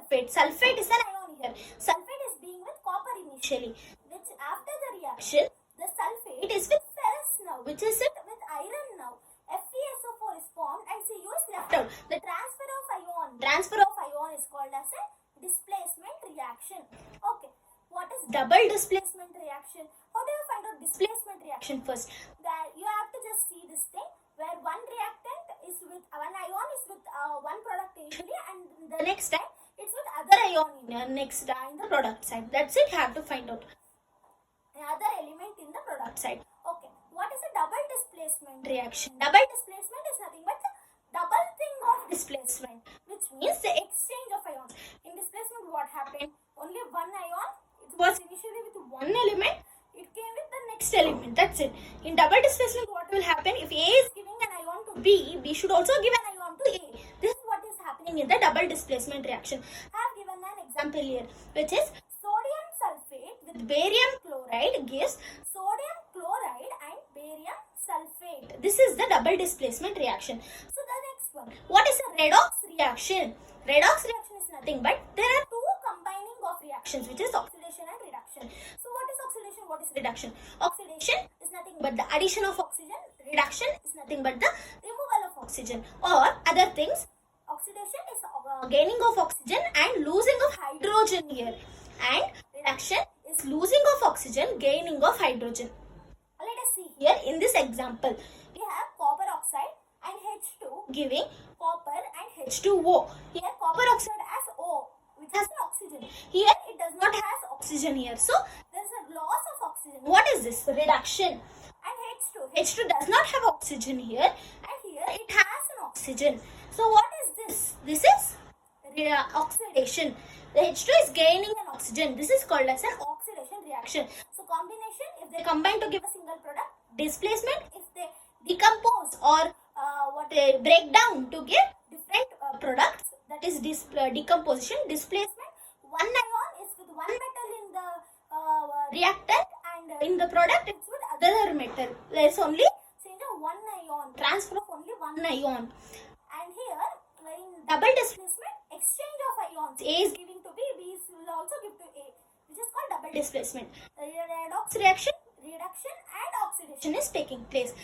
sulfate. Sulfate is an ion here. Sulfate is being with copper initially, which after the reaction, the sulfate is with ferrous now, which is it with iron now. FeSO4 is formed and Cu is left out. The transfer of ion is called as a displacement reaction. Okay, what is double displacement reaction? How do you find out displacement reaction first? That you have to just see this thing where one reactant is with one ion is with one product initially, and the next time it's with other ion in the product side. That's it. You have to find out another element in the product side. Okay, what is a double displacement reaction? Double displacement is nothing but the double thing of displacement, which means the exchange of ions. In displacement, what happened? Only one ion. It was initially with one element. It came with the next element. That's it. In double displacement, what will happen? If A is giving an ion to B, B should also give an ion to A. This is what is happening in the double displacement reaction. I have given an example here, which is sodium sulfate with barium chloride gives sodium chloride and barium sulfate. This is the double displacement reaction. So the next one, what is a redox reaction? Redox reaction is nothing but there are two combining of reactions, which is oxidation and reduction. So what is oxidation? What is reduction? Oxidation is nothing but the addition of oxygen. Reduction is nothing but the removal of oxygen. Or other things, oxidation is gaining of oxygen and losing of hydrogen here. And reduction is losing of oxygen, gaining of hydrogen. Let us see here in this example. We have copper oxide and H2 giving copper and H2O. Here copper oxide has O, which has an oxygen. Here it does not have oxygen here. So there is a loss of oxygen. What is this? Reduction. And H2. H2 does not have oxygen here, and here it has an oxygen. So what is this? This is oxidation. The H2 is gaining an oxygen. This is called as an oxidation reaction. So combination, if they combine to give a single product. Displacement, if they decompose or break down to give different products, that is decomposition. Displacement, one ion is with one metal in the reactant, and in the product it's with other metal. There is only change of one ion, transfer of only one ion. And here in double displacement, exchange of ions. A is giving to B, B will also give to A. This is called double displacement. Redox reaction, reduction and oxidation is taking place.